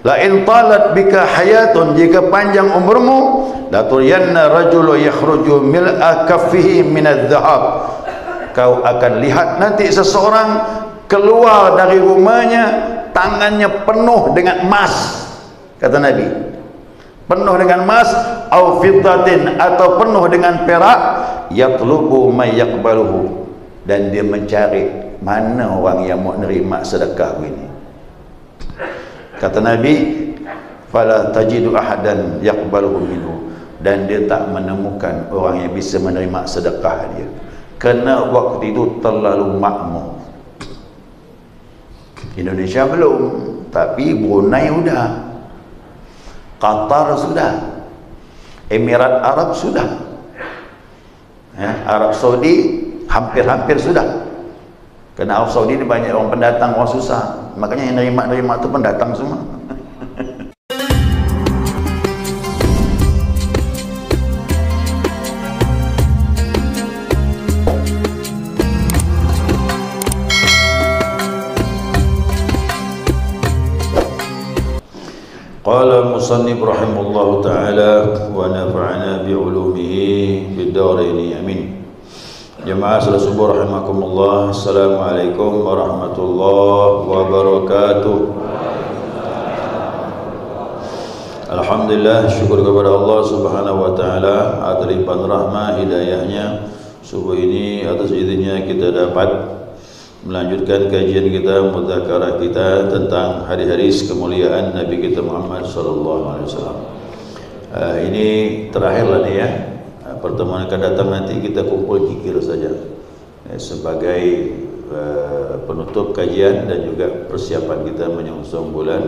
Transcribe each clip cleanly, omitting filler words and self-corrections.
La in talat bika hayatun, jika panjang umurmu, la turiyanna rajulu yakhruju mil'a kaffihi min adh-dhahab, kau akan lihat nanti seseorang keluar dari rumahnya tangannya penuh dengan emas, kata Nabi, penuh dengan emas, au fiddatin, atau penuh dengan perak, yatlubu may yaqbaluhu, dan dia mencari mana orang yang mau nerima sedekah ini. Kata Nabi, fala tajidu ahadan yaqbaluhu minhu, dan dia tak menemukan orang yang bisa menerima sedekah dia, kerana waktu itu terlalu makmur. Indonesia belum, tapi Brunei sudah, Qatar sudah, Emirat Arab sudah, ya, Arab Saudi hampir-hampir sudah. Kerana Arab Saudi ni banyak orang pendatang, orang susah, makanya yang nerima tu pendatang semua. Qala musannif rahimahullahu ta'ala wa nafa'ana bi'ulumihi bid-darain, amin. Jemaah salat subuh rahimakumullah, assalamualaikum warahmatullahi wabarakatuh. Alhamdulillah, syukur kepada Allah subhanahu wa ta'ala atas limpahan rahmah hidayahnya. Subuh ini atas izinnya kita dapat melanjutkan kajian kita, mudzakarah kita tentang hari-hari kemuliaan Nabi kita Muhammad sallallahu alaihi wasallam. Ini terakhirlah nih ya. Pertemuan akan datang nanti kita kumpul zikir saja sebagai penutup kajian dan juga persiapan kita menyongsong bulan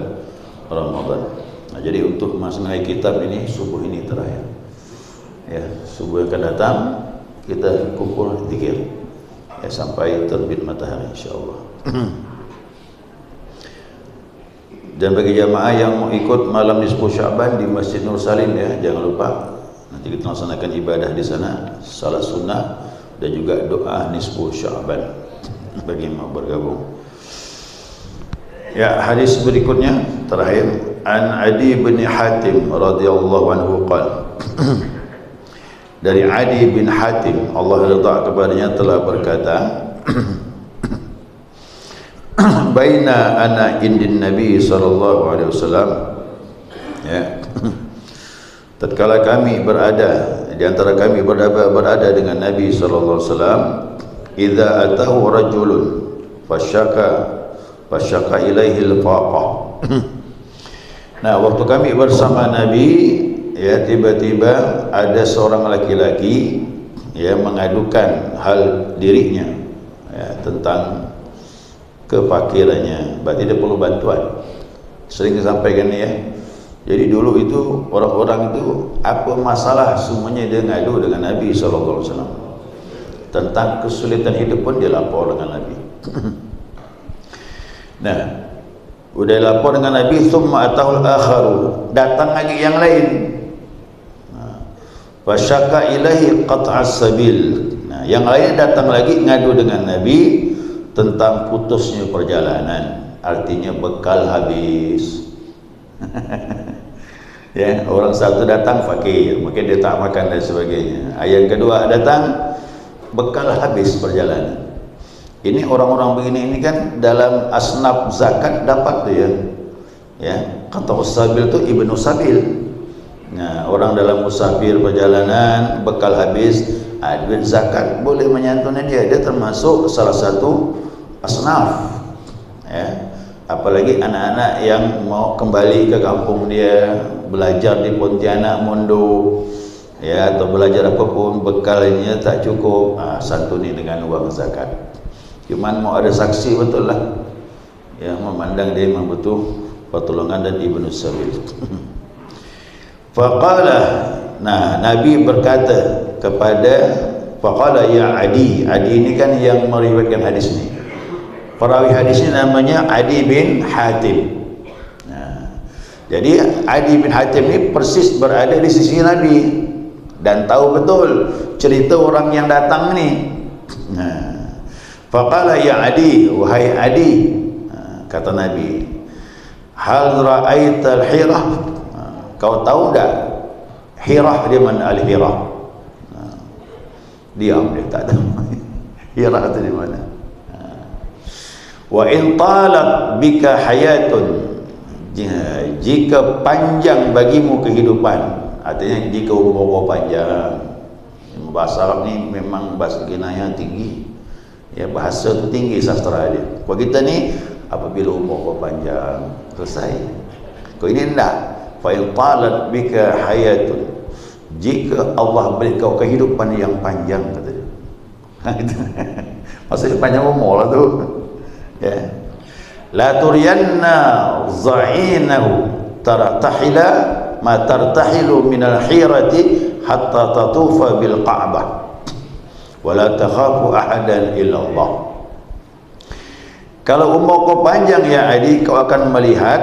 Ramadan. Nah, jadi untuk masing-masing kitab ini subuh ini terakhir. Ya, subuh yang akan datang kita kumpul zikir ya, sampai terbit matahari insyaallah. Dan bagi jamaah yang mau ikut malam nisfu Sya'ban di Masjid Nur Salim ya, jangan lupa nanti kita laksanakan ibadah di sana, salat sunnah dan juga doa nisfu Sya'ban bagi yang mau bergabung. Ya, hadis berikutnya terakhir, an Adi bin Hatim radhiyallahu anhu qala dari Adi bin Hatim, Allah ridha kepadanya, telah berkata, baina ana indin Nabi sallallahu alaihi wasallam, ya, tatkala kami berada di antara kami berada dengan Nabi sallallahu alaihi wasallam, idza atahu rajulun fasyaka ilaihi al-faqah. Nah, waktu kami bersama Nabi, ya, tiba-tiba ada seorang laki-laki ya mengadukan hal dirinya ya, tentang kefakirannya, berarti dia perlu bantuan. Sering disampaikan ya. Jadi dulu itu orang-orang itu apa masalah semuanya dia ngadu dengan Nabi sallallahu alaihi wasallam. Tentang kesulitan hidup pun dia lapor dengan Nabi. Nah, udah lapor dengan Nabi, thumma atahul akharu, datang lagi yang lain. Fasyaka ilahi qat'as sabil. Nah, yang lain datang lagi ngadu dengan Nabi tentang putusnya perjalanan, artinya bekal habis. Ya, orang satu datang fakir, mungkin dia tak makan dan sebagainya. Yang kedua datang bekal habis perjalanan. Ini orang-orang begini ini kan dalam asnaf zakat dapat tuh ya. Ya, kata usabil itu ibnu sabil. Nah, orang dalam musafir perjalanan bekal habis, duit zakat boleh menyantuni dia. Dia termasuk salah satu asnaf. Ya. Apalagi anak-anak yang mau kembali ke kampung dia, belajar di Pontianak Mondo, ya, atau belajar apapun, bekalnya tak cukup, santuni dengan uang zakat. Cuman mau ada saksi betul lah, ya, memandang dia memang butuh pertolongan dan ibnu sabil. Faqala, nah, Nabi berkata kepada, faqala ya Adi. Adi ini kan yang meriwayatkan hadis ini. Perawi hadis ini namanya Adi bin Hatim. Nah, jadi Adi bin Hatim ini persis berada di sisi Nabi dan tahu betul cerita orang yang datang ni. Nah, faqala ya Adi, wahai Adi, kata Nabi, hal ra'aital hirah, kau tahu tak Hirah di mana? Al-Hirah. Diam dia, tak tahu Hirah itu di mana. Wa in talat bika hayatun, jika panjang bagimu kehidupan, artinya jika umur kau panjang. Bahasa Arab ni memang bahasa kinayah tinggi, ya, bahasa tu tinggi sastra dia. Kalau kita ni apabila umur kau panjang, selesai. Kau ini enggak. Fa in talat bika hayatun, jika Allah beri kau kehidupan yang panjang, kata dia. Maksudnya panjang umur lah tu, ya. La turiyanna za'inahu tartahila ma tartahilu minal hirati hatta tatufa bil Ka'bah wa la takhafu ahadan illa Allah. Kalau umur kau panjang ya adik, kau akan melihat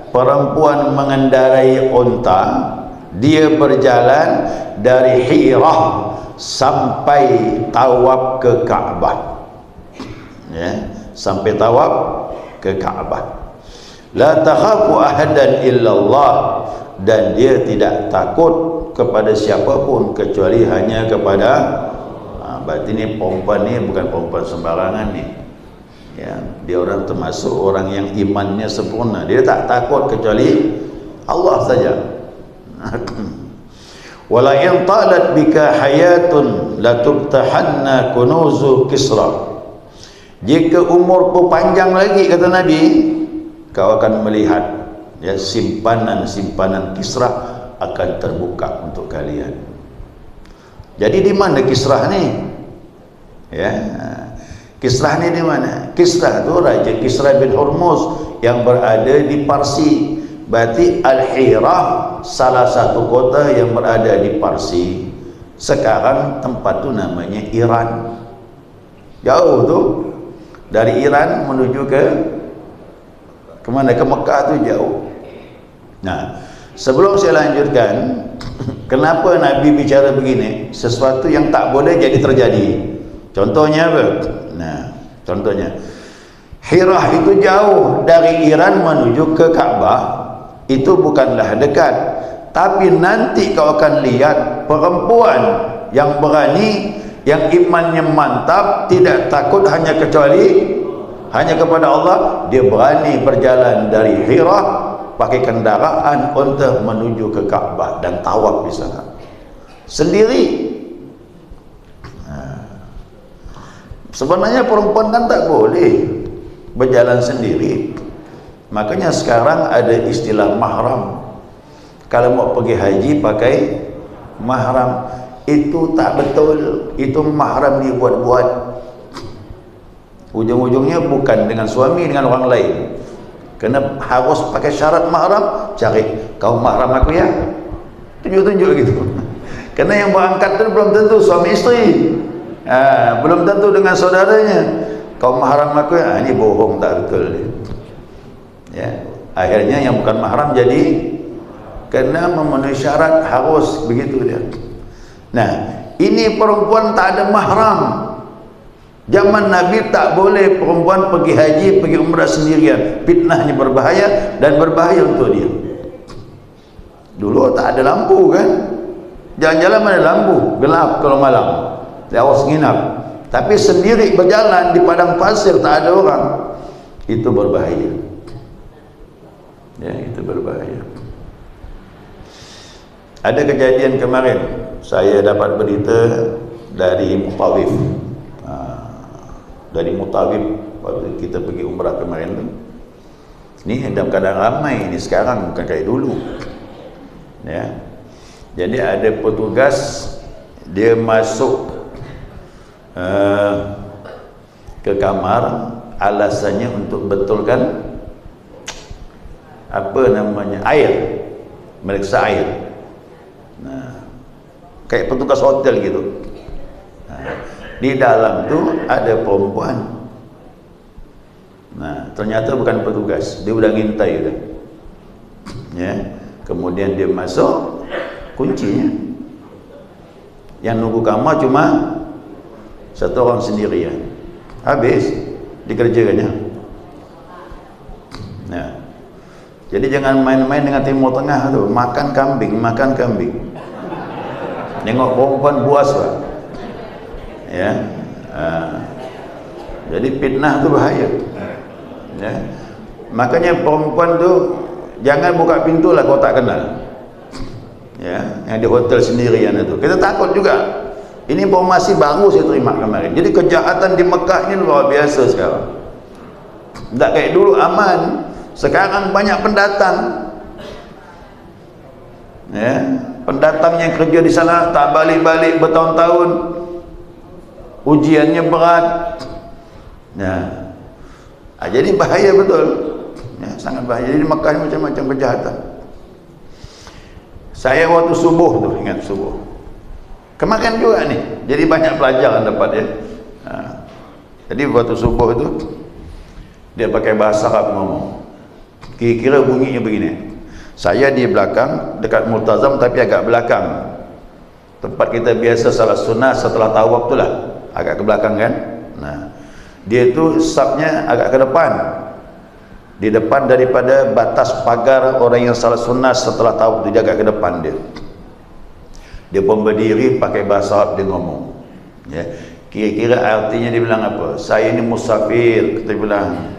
perempuan mengendarai unta, dia berjalan dari Hirah sampai tawaf ke Ka'bah, ya, sampai tawaf ke Ka'bah. La takhafu ahadan illallah, dan dia tidak takut kepada siapapun kecuali hanya kepada berarti ni perempuan ni bukan perempuan sembarangan ni, ya, dia orang termasuk orang yang imannya sempurna. Dia tak takut kecuali Allah saja. Wala in talat bika hayatun la tubtahanna kunuzu Kisra, jika umurku panjang lagi, kata Nabi, kau akan melihat, ya, simpanan-simpanan Kisra akan terbuka untuk kalian. Jadi di mana Kisra ni? Ya, Kisra ni di mana? Kisra tu Raja Kisra bin Hormuz yang berada di Parsi. Berarti Al-Hirah salah satu kota yang berada di Parsi. Sekarang tempat tu namanya Iran. Jauh tu. Dari Iran menuju ke mana? Ke Mekah tu jauh. Nah, sebelum saya lanjutkan, kenapa Nabi bicara begini? Sesuatu yang tak boleh jadi terjadi. Contohnya apa? Nah, contohnya Hirah itu jauh dari Iran menuju ke Ka'bah. Itu bukanlah dekat. Tapi nanti kau akan lihat perempuan yang berani, yang imannya mantap, tidak takut hanya kepada Allah. Dia berani berjalan dari Hirah pakai kendaraan unta menuju ke Ka'bah dan tawaf di sana sendiri. Sebenarnya perempuan kan tak boleh berjalan sendiri. Makanya sekarang ada istilah mahram. Kalau mau pergi haji pakai mahram. Itu tak betul. Itu mahram dibuat-buat. Ujung-ujungnya bukan dengan suami, dengan orang lain. Kena harus pakai syarat mahram. Cari, kau mahram aku ya, tunjuk-tunjuk gitu. Karena yang berangkat itu belum tentu suami isteri, belum tentu dengan saudaranya. Kau mahram aku ya, ini bohong, tak betul dia. Ya, akhirnya yang bukan mahram jadi kena memenuhi syarat, harus begitu dia. Nah, ini perempuan tak ada mahram. Zaman Nabi tak boleh perempuan pergi haji, pergi umrah sendirian. Fitnahnya berbahaya dan berbahaya untuk dia. Dulu tak ada lampu kan, jalan-jalan mana lampu, gelap kalau malam, dia harus nginap. Tapi sendiri berjalan di padang pasir, tak ada orang, itu berbahaya. Ya, itu berbahaya. Ada kejadian kemarin, saya dapat berita dari Mutawif. Dari Mutawif waktu kita pergi umrah kemarin tu. Ini dalam keadaan ramai ini sekarang, bukan kayak dulu. Ya. Jadi ada petugas, dia masuk ke kamar, alasannya untuk betulkan apa namanya, air, meriksa air. Nah, kayak petugas hotel gitu. Nah, di dalam tu ada perempuan. Nah, ternyata bukan petugas, dia udah ngintai udah. Ya, kemudian dia masuk, kuncinya. Yang nunggu kamar cuma satu orang sendirian. Habis dikerjakannya. Nah, Jadi jangan main-main dengan Timur Tengah tu, makan kambing. Tengok perempuan buas lah. Ya. Jadi fitnah tu bahaya. Ya. Makanya perempuan tu jangan buka pintu lah kau tak kenal. Ya, yang di hotel sendirian itu. Kita takut juga. Ini informasi baru saya terima kemarin. Jadi kejahatan di Mekah ini luar biasa sekarang. Tak kayak dulu aman. Sekarang banyak pendatang. Ya, pendatang yang kerja di sana tak balik-balik bertahun-tahun. Ujiannya berat. Ya. Jadi bahaya betul. Ya, sangat bahaya. Jadi Mekah ini macam-macam kejahatan. Saya waktu subuh tu, ingat subuh. Kemarin juga nih. Jadi banyak pelajaran dapat ya. Jadi waktu subuh itu dia pakai bahasa Arab ngomong. Kira-kira bunyinya begini. Saya di belakang dekat Multazam tapi agak belakang. Tempat kita biasa salat sunnah setelah tawaf tu lah. Agak ke belakang kan. Nah, dia tu safnya agak ke depan. Di depan daripada batas pagar orang yang salat sunnah setelah tawaf tu, dia agak ke depan dia. Dia pun berdiri pakai bahasa Arab dia ngomong. Ya. Kira-kira artinya dia bilang apa? Saya ni musafir, kita bilang.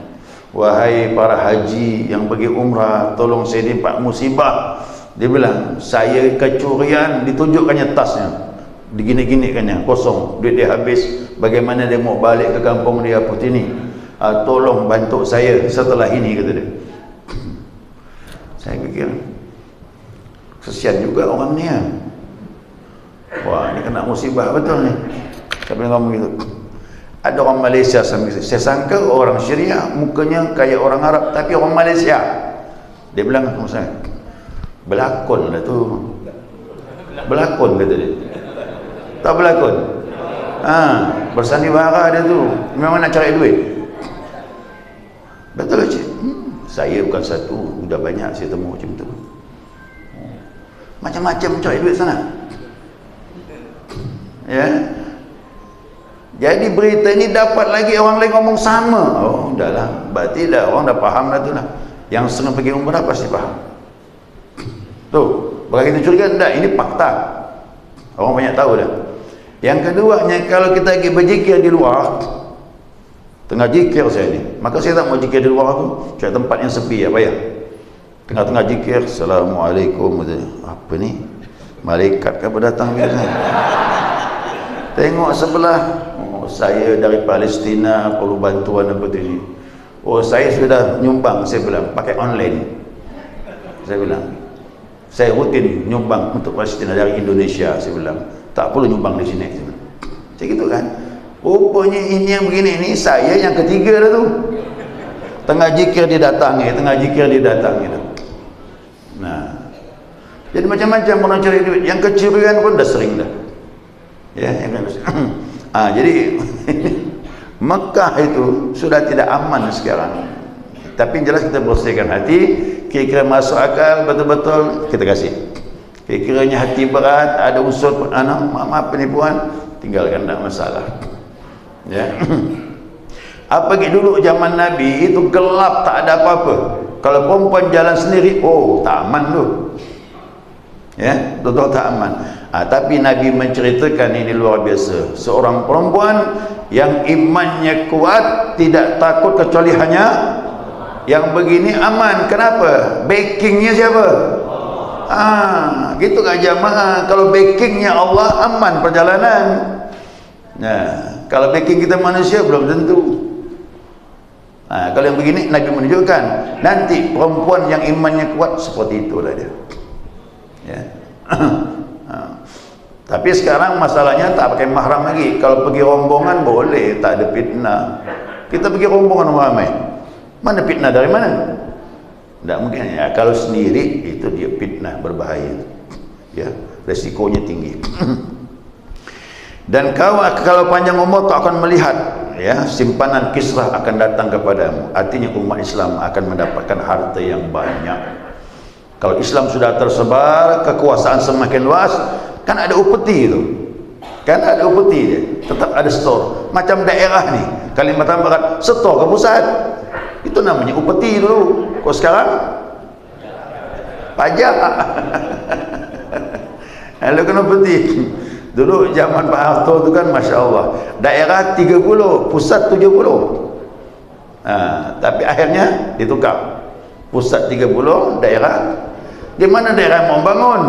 Wahai para haji yang pergi umrah, tolong saya dapat musibah. Dia bilang, saya kecurian, ditunjukkannya tasnya. Digini-ginikannya, kosong, duit dia habis. Bagaimana dia mau balik ke kampung dia putih ni? Tolong bantu saya setelah ini, kata dia. Saya fikir, kesian juga orang ni ya. Wah, ini kena musibah betul ni. Saya bilang ngomong gitu. Ada orang Malaysia sambil saya sangka orang Syria mukanya kayak orang Arab tapi orang Malaysia. Dia bilang sama saya, berlakon lah tu. Berlakon kata dia. Tak berlakon. Bersandiwara dia tu. Memang nak cari duit. Betul lah cik. Saya bukan satu, sudah banyak saya temu macam tu. Macam-macam cari duit sana. Ya. Jadi berita ni dapat lagi orang lain ngomong sama. Oh, dah lah. Berarti dah orang dah faham dah tu lah. Yang senang pergi umrah pasti faham. Tu, bagi kita curiga tak? Ini fakta. Orang banyak tahu dah. Yang keduanya, kalau kita pergi berzikir di luar, tengah zikir saya ni, maka saya tak mau zikir di luar tu, cari tempat yang sepi, apa ya? Tengah-tengah zikir, Assalamualaikum. Apa ni? Malaikat ke apa datang biasa? Tengok sebelah, oh, saya dari Palestina perlu bantuan apa tu ni. Oh, saya sudah nyumbang, saya bilang pakai online. Saya bilang saya rutin nyumbang untuk Palestina dari Indonesia, saya bilang tak perlu nyumbang di sini. Macam gitu kan. Rupanya ini yang begini ni saya yang ketiga dah tu. Tengah zikir dia datangi, tengah zikir dia datangi tu. Nah, jadi macam-macam orang cari duit. Yang kecurian pun dah sering dah. Ya, yang kan. Jadi Mekah itu sudah tidak aman sekarang. Tapi jelas kita bersihkan hati. Kira-kira masuk akal betul-betul kita kasih. Kira-kiranya hati berat, ada unsur maaf penipuan, tinggalkan, tak masalah. Ya. Apalagi dulu zaman Nabi itu gelap, tak ada apa-apa. Kalau perempuan jalan sendiri, oh tak aman tu. Ya, betul tak aman. Tapi Nabi menceritakan ini luar biasa. Seorang perempuan yang imannya kuat, tidak takut kecuali hanya yang begini aman. Kenapa? Backingnya siapa? Gitu kan jamaah. Kalau backingnya Allah, aman perjalanan. Nah, kalau backing kita manusia belum tentu. Kalau yang begini Nabi menunjukkan nanti perempuan yang imannya kuat seperti itulah dia. Ya. Tapi sekarang masalahnya tak pakai mahram lagi. Kalau pergi rombongan boleh, tak ada fitnah. Kita pergi rombongan ramai, mana fitnah dari mana? Tak mungkin ya. Kalau sendiri itu dia fitnah berbahaya. Ya, resikonya tinggi. Dan kau kalau panjang umur kau akan melihat ya simpanan Kisrah akan datang kepadamu. Artinya umat Islam akan mendapatkan harta yang banyak. Kalau Islam sudah tersebar, kekuasaan semakin luas, kan ada upeti itu. Kan ada upeti dia. Tetap ada store. Macam daerah ni, Kalimantan Barat, store ke pusat. Itu namanya upeti dulu. Kau sekarang pajak. Lalu kena peti. Dulu zaman Pak Harto tu kan Masya Allah, daerah 30, pusat 70. Tapi akhirnya ditukar, pusat 30, daerah. Di mana daerah mau bangun?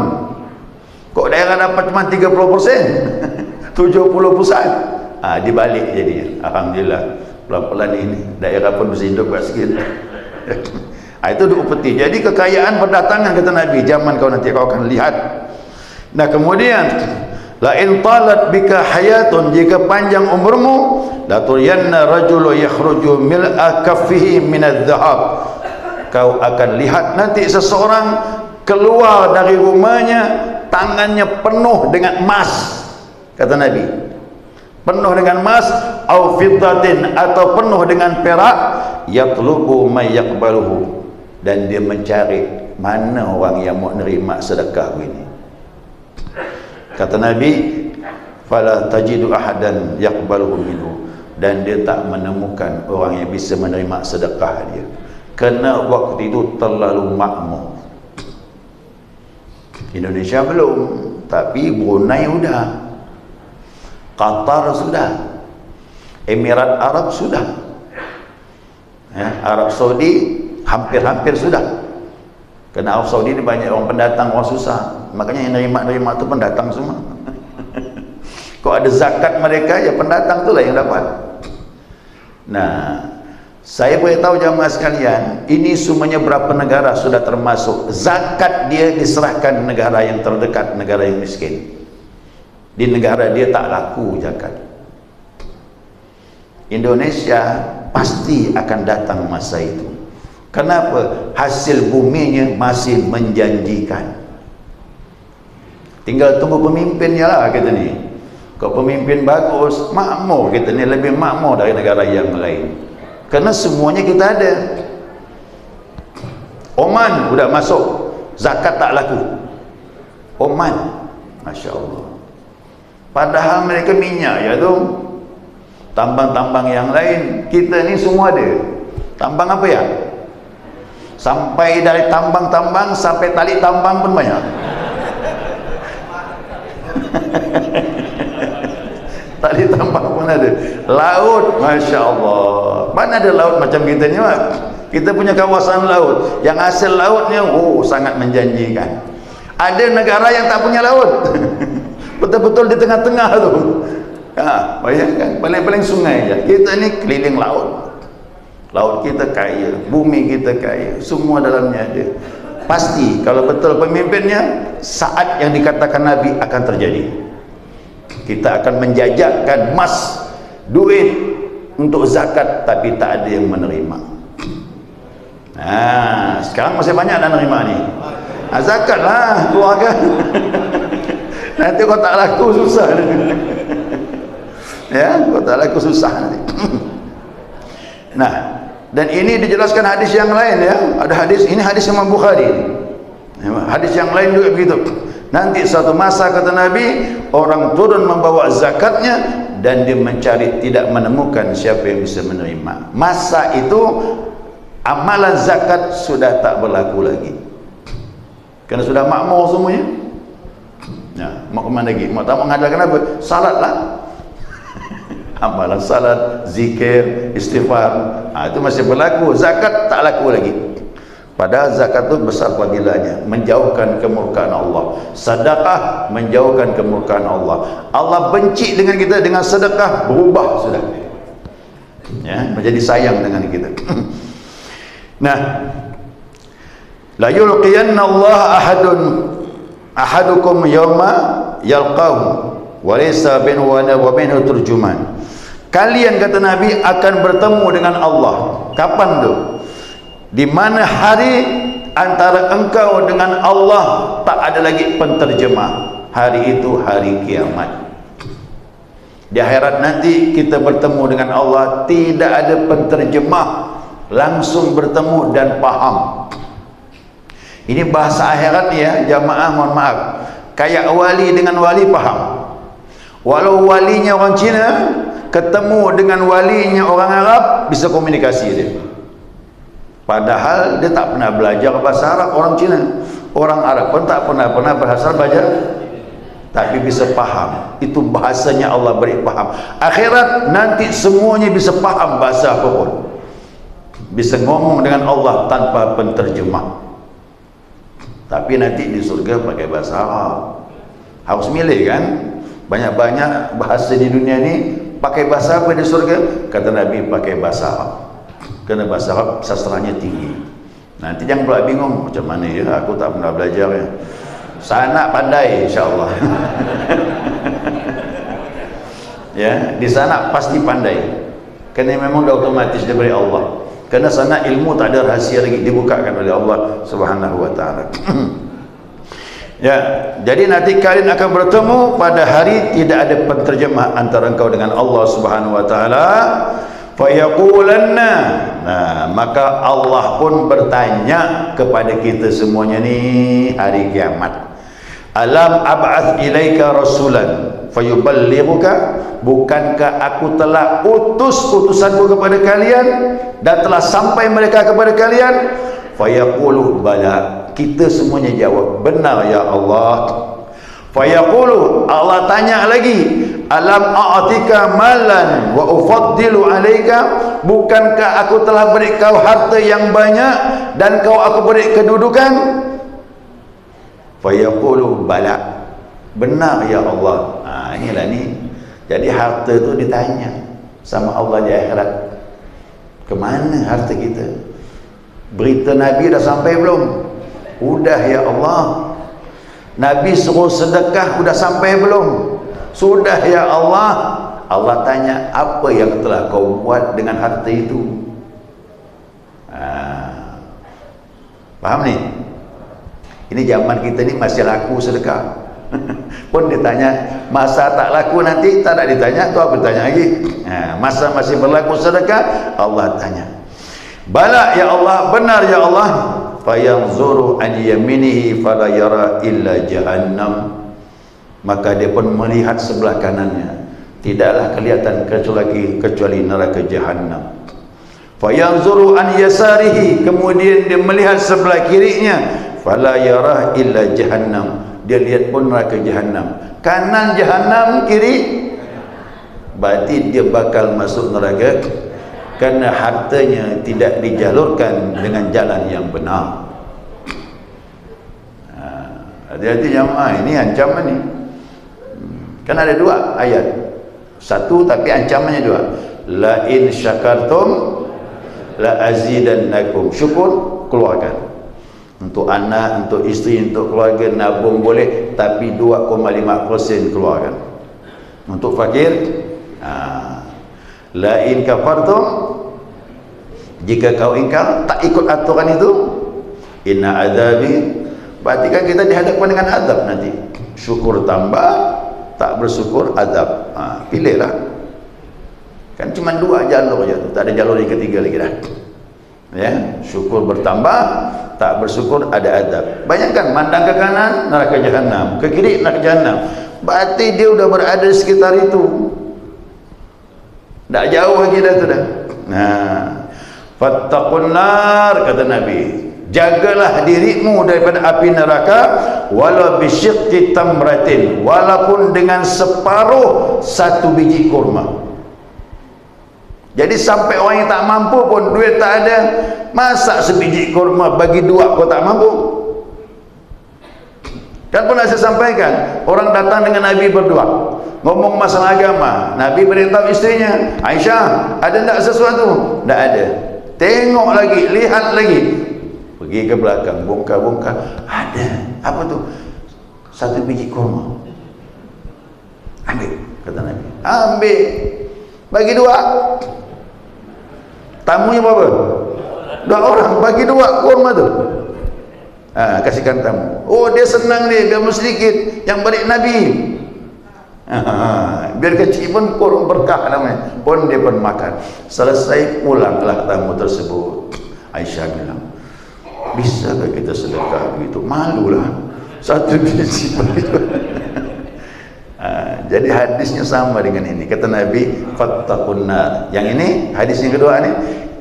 Kok daerah dapat cuma 30%? 70 pusat. Dibalik jadinya. Alhamdulillah, pelan-pelan ini daerah pun bisa hidup sikit. Itu diupeti. Jadi kekayaan berdatangan kata Nabi, zaman kau nanti kau akan lihat. Nah kemudian, la in talat bika hayatun, jika panjang umurmu, la turiyanna rajulu yakhruju mil'a kaffihi min adh-dhahab, kau akan lihat nanti seseorang keluar dari rumahnya tangannya penuh dengan emas, kata Nabi, penuh dengan emas, au fiddatin, atau penuh dengan perak, yatlubu may yaqbaluhu, dan dia mencari mana orang yang mau nerima sedekah ini. Kata Nabi, fala tajidu ahadan yaqbaluhu minhu, dan dia tak menemukan orang yang bisa menerima sedekah dia, kerana waktu itu terlalu makmur. Indonesia belum, tapi Brunei sudah, Qatar sudah, Emirat Arab sudah, Arab Saudi hampir-hampir sudah. Kerana Arab Saudi ni banyak orang pendatang, orang susah, makanya yang nerima tu pendatang semua. Kalau ada zakat mereka, ya pendatang tu lah yang dapat. Nah, saya boleh tahu jamaah sekalian, ini semuanya berapa negara sudah termasuk zakat dia diserahkan negara yang terdekat, negara yang miskin. Di negara dia tak laku zakat. Indonesia pasti akan datang masa itu. Kenapa? Hasil buminya masih menjanjikan. Tinggal tunggu pemimpinnya lah kita ni. Kalau pemimpin bagus, makmur kita ni, lebih makmur dari negara yang lain. Kerana semuanya kita ada. Oman sudah masuk, zakat tak laku. Oman, Masya Allah. Padahal mereka minyak ya tu, tambang-tambang yang lain, kita ni semua ada. Tambang apa ya? Sampai dari tambang-tambang sampai tali tambang pun banyak. Tali tambang pun ada. Laut, Masya Allah. Mana ada laut macam kita ni, Mak? Kita punya kawasan laut, yang hasil lautnya sangat menjanjikan. Ada negara yang tak punya laut. Betul-betul di tengah-tengah tu. Bayangkan, paling-paling sungai je. Kita ni keliling laut. Laut kita kaya, bumi kita kaya, semua dalamnya ada. Pasti kalau betul pemimpinnya, saat yang dikatakan Nabi akan terjadi. Kita akan menjajakkan emas, duit untuk zakat, tapi tak ada yang menerima. Sekarang masih banyak dah menerima ni. Zakat lah, keluarkan. Nanti kau tak laku susah. Ya, kau tak laku susah nanti. Nah, dan ini dijelaskan hadis yang lain ya. Ada hadis, ini hadis Imam Bukhari. Hadis yang lain juga begitu. Nanti suatu masa kata Nabi, orang turun membawa zakatnya dan dia mencari, tidak menemukan siapa yang bisa menerima. Masa itu amalan zakat sudah tak berlaku lagi. Kerana sudah makmur semuanya. Ya, mau kemana lagi? Mau tak mengadakan apa? Salat lah. Amalan salat, zikir, istighfar, itu masih berlaku. Zakat tak laku lagi. Padahal zakat itu besar fadilahnya, menjauhkan kemurkaan Allah. Sedekah menjauhkan kemurkaan Allah. Allah benci dengan kita, dengan sedekah berubah sudah. Ya, menjadi sayang dengan kita. Nah, la yulqiyanna Allah ahadukum yawma yalqahu wa laysa bainahu wa bainahu turjuman. Kalian, kata Nabi, akan bertemu dengan Allah. Kapan tu? Di mana hari antara engkau dengan Allah tak ada lagi penterjemah. Hari itu hari kiamat. Di akhirat nanti kita bertemu dengan Allah, tidak ada penterjemah, langsung bertemu dan faham. Ini bahasa akhirat ya, jamaah, mohon maaf. Kayak wali dengan wali faham. Walau walinya orang Cina, ketemu dengan walinya orang Arab, bisa komunikasi dia. Padahal dia tak pernah belajar bahasa Arab, orang Cina. Orang Arab pun tak pernah berasal baca, tapi bisa paham. Itu bahasanya Allah beri paham. Akhirat nanti semuanya bisa paham bahasa apapun, bisa ngomong dengan Allah tanpa penterjemah. Tapi nanti di surga pakai bahasa Arab. Harus milih kan? Banyak-banyak bahasa di dunia ini, pakai bahasa apa di surga? Kata Nabi, pakai bahasa Arab. Kerana bahasa Arab sastranya tinggi. Nanti jangan pula bingung, macam mana ya, aku tak pernah belajar ya. Sana pandai insya-Allah. Ya, di sana pasti pandai. Kerana memang dah otomatis diberi Allah. Kerana sana ilmu tak ada rahsia lagi, dibukakan oleh Allah Subhanahu wa taala. Ya, jadi nanti kalian akan bertemu pada hari tidak ada penterjemah antara engkau dengan Allah Subhanahu wa taala. Fayaqulanna, nah maka Allah pun bertanya kepada kita semuanya ni hari kiamat, alam ab'ath ilaika rasulan fayuballighuka, bukankah aku telah utus utusanku kepada kalian dan telah sampai mereka kepada kalian? Fayaqulu bala, kita semuanya jawab benar ya Allah. Fayaqulu, Allah tanya lagi, alam a'tika malan wa ufaddilu alaika, bukankah aku telah beri kau harta yang banyak dan aku beri kedudukan? Fayaqulu bala, benar ya Allah. Inilah ni. Jadi harta tu ditanya sama Allah di akhirat, kemana harta kita? Berita Nabi dah sampai belum? Udah ya Allah. Nabi suruh sedekah sudah sampai belum? Sudah ya Allah. Allah tanya, apa yang telah kau buat dengan harta itu? Faham ni? Ini zaman kita ni masih laku sedekah. Pun ditanya, masa tak laku nanti tak nak ditanya, tu apa ditanya lagi? Masa masih berlaku sedekah, Allah tanya. Bala ya Allah, benar ya Allah. Fayanzuru an yaminihi fala yara illa jahannam, maka dia pun melihat sebelah kanannya, tidaklah kelihatan kecuali neraka jahannam. Fayanzuru an yasarihi, kemudian dia melihat sebelah kirinya, fala yara illa jahannam, dia lihat pun neraka jahannam. Kanan jahannam, kiri, berarti dia bakal masuk neraka kerana hartanya tidak dijalurkan dengan jalan yang benar. Hati-hati jemaah, ini ancaman ni. Kan ada dua ayat, satu tapi ancamannya dua. La in syakartum la azidannakum, syukur keluarkan untuk anak, untuk isteri, untuk keluarga, nabung boleh, tapi 2,5% keluarkan. Untuk fakir, la in kafartum, jika kau ingkar tak ikut aturan itu, inna azabi, berarti kan kita dihadapkan dengan azab nanti. Syukur tambah, tak bersyukur azab. Pilihlah. Kan cuma dua jalur je tu, tak ada jalur yang ketiga lagi dah. Ya, syukur bertambah, tak bersyukur ada azab. Bayangkan, mandang ke kanan neraka jahanam, ke kiri neraka jahanam, berarti dia sudah berada di sekitar itu. Tak jauh lagi dah tu dah. Fattaqun nar, kata Nabi, jagalah dirimu daripada api neraka, walau bisyiqqi tamratin, walaupun dengan separuh satu biji kurma. Jadi sampai orang yang tak mampu pun, duit tak ada, masak sebiji kurma bagi dua, kau tak mampu. Kan pernah saya sampaikan, orang datang dengan Nabi berdua, ngomong masalah agama. Nabi beritahu istrinya, Aisyah, ada tak sesuatu? Tak ada. Tengok lagi, lihat lagi, pergi ke belakang, bongkar-bongkar, ada. Apa tu? Satu biji kurma. Ambil, kata Nabi. Ambil, bagi dua. Tamunya berapa? 2 orang, bagi 2 kurma tu. Kasihkan tamu. Oh, dia senang dia, biar sedikit yang beri Nabi. Biar kecil pun kurang berkah namanya. Pun dia pun makan. Selesai, pulanglah tamu tersebut. Aisyah bilang, bisakah kita sedekah begitu? Malulah, satu biji begitu. Jadi hadisnya sama dengan ini. Kata Nabi, fattaqun nar. Yang ini hadis yang kedua ni,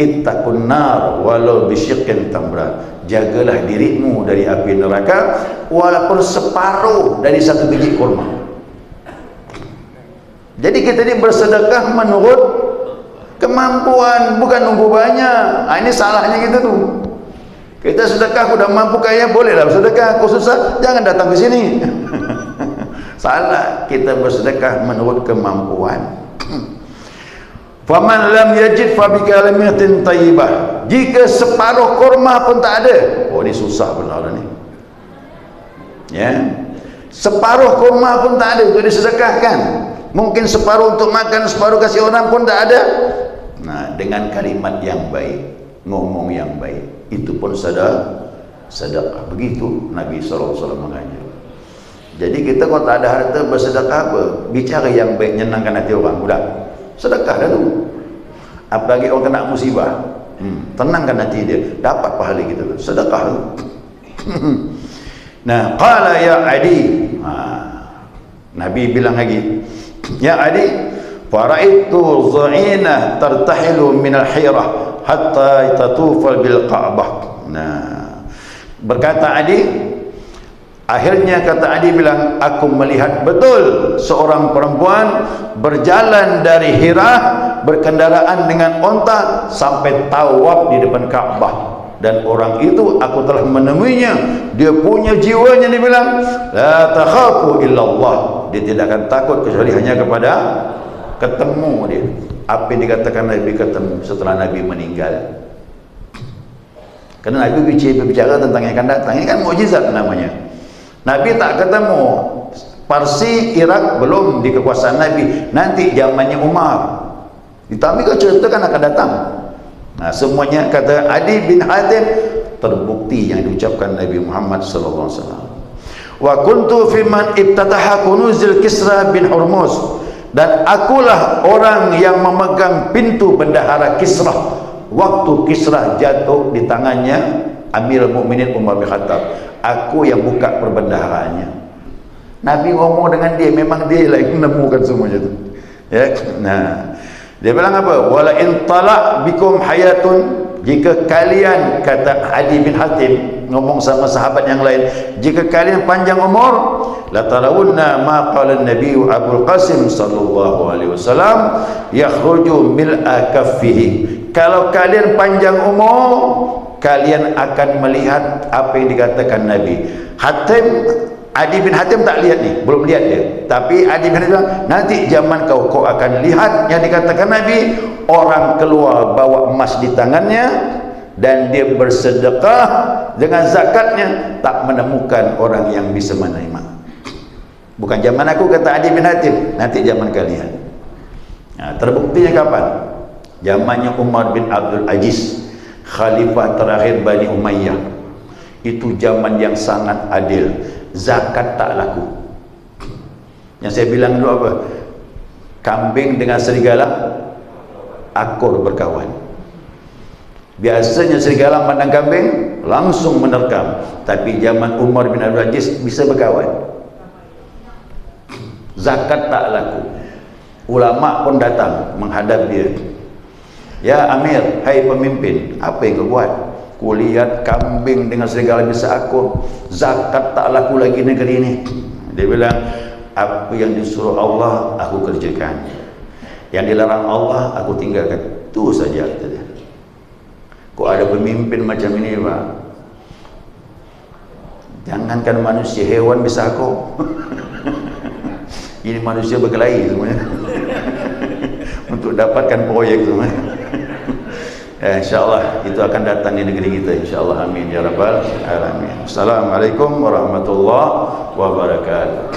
ittaqun nar walau bisyiqqin tamra. Jagalah dirimu dari api neraka walaupun separuh dari satu biji kurma. Jadi kita ni bersedekah menurut kemampuan, bukan nunggu banyak. Ini salahnya kita tu. Kita sedekah udah mampu kaya, bolehlah bersedekah. Kau susah, jangan datang ke sini. Salah, kita bersedekah menurut kemampuan. Faman lam yajid fa bi kalimatin thayyibah. Jika separuh kurma pun tak ada, oh ini susah benar ni. Ya. Separuh kurma pun tak ada untuk disedekahkan. Mungkin separuh untuk makan, separuh kasih orang pun tak ada. Nah, dengan kalimat yang baik, ngomong yang baik, itu pun sedekah. Begitu Nabi SAW mengajar. Jadi kita kalau tak ada harta bersedekah apa? Bicara yang baik, nyenangkan hati orang. Udah, sedekah dah tu. Apalagi orang kena musibah, tenangkan hati dia, dapat pahala kita tu. Sedekah tu. Nah, qala ya Adi. Nabi bilang lagi, ya Adi, faraitu dha'inah tartahilu minal hirah hatta tatufal bil Ka'bah. Nah, berkata Adi, akhirnya kata Adi bilang, aku melihat betul seorang perempuan berjalan dari Hira berkendaraan dengan onta sampai tawaf di depan Ka'bah. Dan orang itu aku telah menemuinya, dia punya jiwanya, dia bilang la takhafu illallah, dia tidak akan takut kecuali hanya kepada ketemu dia. Apa yang dikatakan Nabi ketemu setelah Nabi meninggal. Kerana Nabi berbicara tentang yang akan datang. Ini kan mukjizat namanya. Nabi tak ketemu. Parsi, Irak belum di kekuasaan Nabi. Nanti zamannya Umar. Tapi kau ceritakan akan datang. Nah, semuanya kata Adi bin Hatim terbukti yang diucapkan Nabi Muhammad sallallahu alaihi wasallam. Wa kuntu fi man ibtataha kunuzil Kisra bin Hurmuz, dan akulah orang yang memegang pintu bendahara Kisra waktu Kisra jatuh di tangannya Amirul Mukminin Umar bin Khattab. Aku yang buka perbendaharaannya. Nabi ngomong dengan dia, memang dia lah yang menemukan semuanya itu. Ya, nah, dia bilang apa? Wala in talaq bikum hayatun, jika kalian, kata Adi bin Hatim ngomong sama sahabat yang lain, jika kalian panjang umur, la tarawunna ma qala an-nabi Abul Qasim sallallahu alaihi wasallam yakhruju mil'a kaffihi. Kalau kalian panjang umur, kalian akan melihat apa yang dikatakan Nabi. Adi bin Hatim tak lihat ni, belum lihat dia. Tapi Adi bin Hatim bilang, nanti zaman kau akan lihat yang dikatakan Nabi, orang keluar bawa emas di tangannya dan dia bersedekah dengan zakatnya, tak menemukan orang yang bisa menerima. Bukan zaman aku, kata Adi bin Hatim, nanti zaman kalian. Nah, terbuktinya kapan? Zamannya Umar bin Abdul Aziz, khalifah terakhir Bani Umayyah. Itu zaman yang sangat adil. Zakat tak laku. Yang saya bilang dulu apa? Kambing dengan serigala akur berkawan. Biasanya serigala pandang kambing langsung menerkam, tapi zaman Umar bin Abdul Aziz bisa berkawan. Zakat tak laku. Ulama pun datang menghadap dia. Ya Amir, hai pemimpin, apa yang kau buat? Kulihat kambing dengan serigala bisa akur, zakat tak laku lagi negeri ini. Dia bilang, apa yang disuruh Allah aku kerjakan, yang dilarang Allah aku tinggalkan. Itu saja, kata dia. Kok ada pemimpin macam ini, Pak? Jangankan manusia, hewan bisa akur. Ini manusia berkelahi semuanya untuk dapatkan proyek semuanya. InsyaAllah itu akan datang di negeri kita, insyaAllah, amin ya rabbal alamin. Assalamualaikum warahmatullahi wabarakatuh.